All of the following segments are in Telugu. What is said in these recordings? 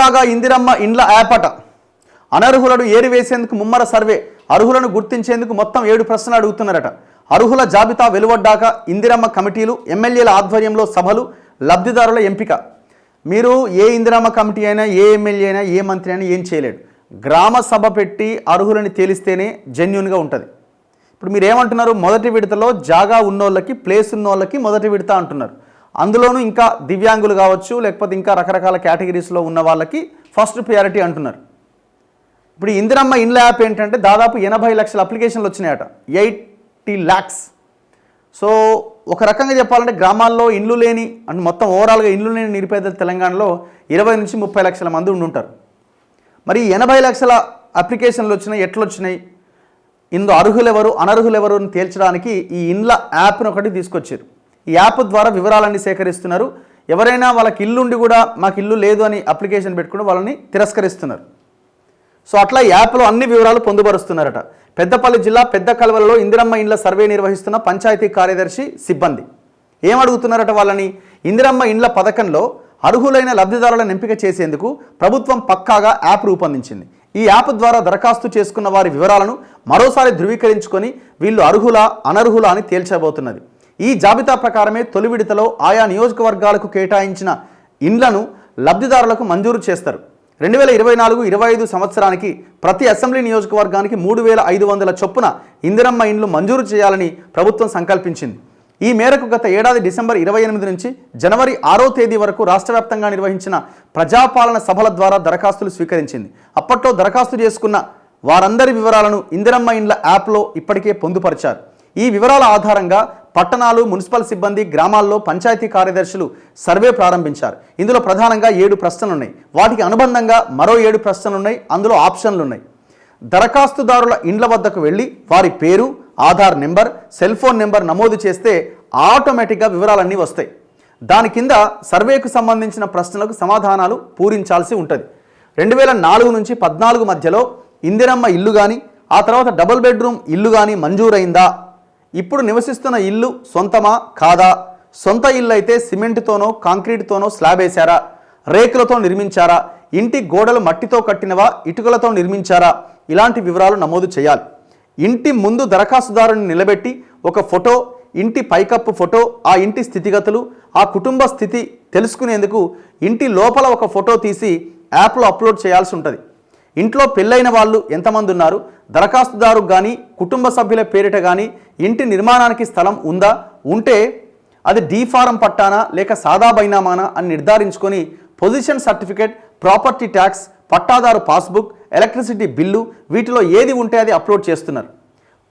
పక్కాగా ఇందిరమ్మ ఇండ్ల యాప్ అట. అనర్హులను ఏరివేసేందుకు ముమ్మర సర్వే. అర్హులను గుర్తించేందుకు మొత్తం 7 ప్రశ్నలు అడుగుతున్నారట. అర్హుల జాబితా వెలువడ్డాక ఇందిరమ్మ కమిటీలు, ఎమ్మెల్యేల ఆధ్వర్యంలో సభలు, లబ్ధిదారుల ఎంపిక. మీరు ఏ ఇందిరమ్మ కమిటీ అయినా, ఏ ఎమ్మెల్యే అయినా, ఏ మంత్రి అయినా ఏం చేయలేడు. గ్రామ సభ పెట్టి అర్హులని తేలిస్తేనే జెన్యూన్గా ఉంటుంది. ఇప్పుడు మీరు ఏమంటున్నారు, మొదటి విడతలో జాగా ఉన్నోళ్ళకి, ప్లేస్ ఉన్నోళ్ళకి మొదటి విడత అంటున్నారు. అందులోనూ ఇంకా దివ్యాంగులు కావచ్చు, లేకపోతే ఇంకా రకరకాల కేటగిరీస్లో ఉన్న వాళ్ళకి ఫస్ట్ ప్రియారిటీ అంటున్నారు. ఇప్పుడు ఇందిరమ్మ ఇండ్ల యాప్ ఏంటంటే దాదాపు 80 లక్షల అప్లికేషన్లు వచ్చినాయట, 80 lakhs. సో ఒక రకంగా చెప్పాలంటే గ్రామాల్లో ఇండ్లు లేని అంటే మొత్తం ఓవరాల్గా ఇండ్లు లేని నిరుపేదలు తెలంగాణలో 20 నుంచి 30 లక్షల మంది ఉండుంటారు. మరి 80 లక్షల అప్లికేషన్లు వచ్చినాయి, ఎట్లొచ్చినాయి, ఇందులో అర్హులెవరు అనర్హులెవరు అని తేల్చడానికి ఈ ఇండ్ల యాప్ను ఒకటి తీసుకొచ్చారు. ఈ యాప్ ద్వారా వివరాలన్నీ సేకరిస్తున్నారు. ఎవరైనా వాళ్ళకి ఇల్లు ఉండి కూడా మాకు ఇల్లు లేదు అని అప్లికేషన్ పెట్టుకుని వాళ్ళని తిరస్కరిస్తున్నారు. సో అట్లా యాప్లో అన్ని వివరాలు పొందుపరుస్తున్నారట. పెద్దపల్లి జిల్లా పెద్ద కలవలలో ఇందిరమ్మ ఇండ్ల సర్వే నిర్వహిస్తున్న పంచాయతీ కార్యదర్శి సిబ్బంది ఏమడుగుతున్నారట వాళ్ళని, ఇందిరమ్మ ఇండ్ల పథకంలో అర్హులైన లబ్ధిదారులను ఎంపిక చేసేందుకు ప్రభుత్వం పక్కాగా యాప్ రూపొందించింది. ఈ యాప్ ద్వారా దరఖాస్తు చేసుకున్న వారి వివరాలను మరోసారి ధృవీకరించుకొని వీళ్ళు అర్హులా అనర్హులా అని తేల్చబోతున్నది. ఈ జాబితా ప్రకారమే తొలి విడతలో ఆయా నియోజకవర్గాలకు కేటాయించిన ఇండ్లను లబ్ధిదారులకు మంజూరు చేస్తారు. 2024-25 సంవత్సరానికి ప్రతి అసెంబ్లీ నియోజకవర్గానికి 3,500 చొప్పున ఇందిరమ్మ ఇండ్లు మంజూరు చేయాలని ప్రభుత్వం సంకల్పించింది. ఈ మేరకు గత ఏడాది డిసెంబర్ 28 నుంచి జనవరి 6వ తేదీ వరకు రాష్ట్ర వ్యాప్తంగా నిర్వహించిన ప్రజాపాలన సభల ద్వారా దరఖాస్తులు స్వీకరించింది. అప్పట్లో దరఖాస్తు చేసుకున్న వారందరి వివరాలను ఇందిరమ్మ ఇండ్ల యాప్లో ఇప్పటికే పొందుపరిచారు. ఈ వివరాల ఆధారంగా పట్టణాలు, మున్సిపల్ సిబ్బంది, గ్రామాల్లో పంచాయతీ కార్యదర్శులు సర్వే ప్రారంభించారు. ఇందులో ప్రధానంగా 7 ప్రశ్నలు ఉన్నాయి. వాటికి అనుబంధంగా మరో 7 ప్రశ్నలు ఉన్నాయి. అందులో ఆప్షన్లు ఉన్నాయి. దరఖాస్తుదారుల ఇండ్ల వద్దకు వెళ్ళి వారి పేరు, Aadhaar number, cell phone number నమోదు చేస్తే ఆటోమేటిక్గా వివరాలన్నీ వస్తాయి. దాని కింద సర్వేకు సంబంధించిన ప్రశ్నలకు సమాధానాలు పూరించాల్సి ఉంటుంది. 2004 నుంచి 14 మధ్యలో ఇందిరమ్మ ఇల్లు కానీ, ఆ తర్వాత డబుల్ బెడ్రూమ్ ఇల్లు కానీ మంజూరైందా, ఇప్పుడు నివసిస్తున్న ఇల్లు సొంతమా కాదా, సొంత ఇల్లు అయితే సిమెంట్తోనో కాంక్రీట్తోనో స్లాబ్ వేశారా, రేకులతో నిర్మించారా, ఇంటి గోడలు మట్టితో కట్టినవా ఇటుకలతో నిర్మించారా, ఇలాంటి వివరాలు నమోదు చేయాలి. ఇంటి ముందు దరఖాస్తుదారుని నిలబెట్టి ఒక ఫోటో, ఇంటి పైకప్పు ఫోటో, ఆ ఇంటి స్థితిగతులు, ఆ కుటుంబ స్థితి తెలుసుకునేందుకు ఇంటి లోపల ఒక ఫోటో తీసి యాప్లో అప్లోడ్ చేయాల్సి ఉంటుంది. ఇంట్లో పెళ్ళైన వాళ్ళు ఎంతమంది ఉన్నారు, దరఖాస్తుదారు కానీ కుటుంబ సభ్యుల పేరిట కానీ ఇంటి నిర్మాణానికి స్థలం ఉందా, ఉంటే అది డీ ఫారం పట్టానా లేక సాదా బైనామానా అని నిర్ధారించుకొని పొజిషన్ సర్టిఫికేట్, ప్రాపర్టీ ట్యాక్స్, పట్టాదారు పాస్బుక్, ఎలక్ట్రిసిటీ బిల్లు వీటిలో ఏది ఉంటే అది అప్లోడ్ చేస్తున్నారు.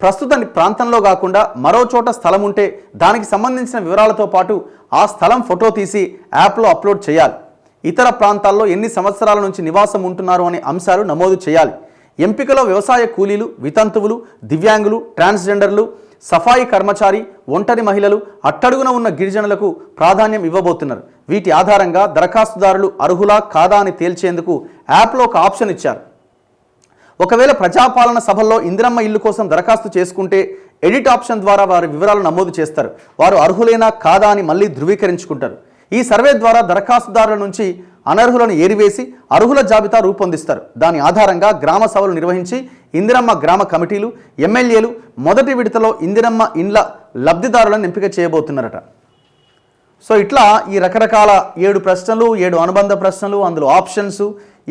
ప్రస్తుత ప్రాంతంలో కాకుండా మరో చోట స్థలం ఉంటే దానికి సంబంధించిన వివరాలతో పాటు ఆ స్థలం ఫోటో తీసి యాప్లో అప్లోడ్ చేయాలి. ఇతర ప్రాంతాల్లో ఎన్ని సంవత్సరాల నుంచి నివాసం ఉంటున్నారు అనే అంశాలు నమోదు చేయాలి. ఎంపికలో వ్యవసాయ కూలీలు, వితంతువులు, దివ్యాంగులు, ట్రాన్స్జెండర్లు, సఫాయి కర్మచారి, ఒంటరి మహిళలు, అట్టడుగున ఉన్న గిరిజనులకు ప్రాధాన్యం ఇవ్వబోతున్నారు. వీటి ఆధారంగా దరఖాస్తుదారులు అర్హులా కాదా అని తేల్చేందుకు యాప్లో ఒక ఆప్షన్ ఇచ్చారు. ఒకవేళ ప్రజాపాలన సభల్లో ఇందిరమ్మ ఇల్లు కోసం దరఖాస్తు చేసుకుంటే ఎడిట్ ఆప్షన్ ద్వారా వారి వివరాలు నమోదు చేస్తారు. వారు అర్హులేనా కాదా అని మళ్ళీ ధృవీకరించుకుంటారు. ఈ సర్వే ద్వారా దరఖాస్తుదారుల నుంచి అనర్హులను ఏరివేసి అర్హుల జాబితా రూపొందిస్తారు. దాని ఆధారంగా గ్రామ సభలు నిర్వహించి ఇందిరమ్మ గ్రామ కమిటీలు, ఎమ్మెల్యేలు మొదటి విడతలో ఇందిరమ్మ ఇండ్ల లబ్ధిదారులను ఎంపిక చేయబోతున్నారట. సో ఇట్లా ఈ రకరకాల 7 ప్రశ్నలు, 7 అనుబంధ ప్రశ్నలు, అందులో ఆప్షన్స్,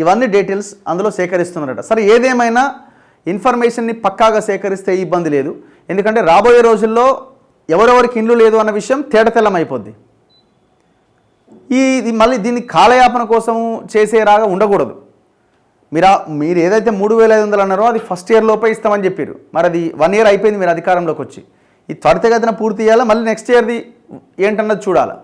ఇవన్నీ డీటెయిల్స్ అందులో సేకరిస్తున్నారట. సరే, ఏదేమైనా ఇన్ఫర్మేషన్ని పక్కాగా సేకరిస్తే ఇబ్బంది లేదు. ఎందుకంటే రాబోయే రోజుల్లో ఎవరెవరికి ఇండ్లు లేదు అన్న విషయం తేటతెల్లం అయిపోద్ది. ఇది మళ్ళీ దీన్ని కాలయాపన కోసం చేసేలాగా ఉండకూడదు. మీరు ఏదైతే 3,500 అన్నారో అది ఫస్ట్ ఇయర్ లోపే ఇస్తామని చెప్పారు. మరి అది 1 year అయిపోయింది మీరు అధికారంలోకి వచ్చి. ఇది త్వరితగతిన పూర్తి చేయాలా, మళ్ళీ నెక్స్ట్ ఇయర్ది ఏంటన్నది చూడాలి.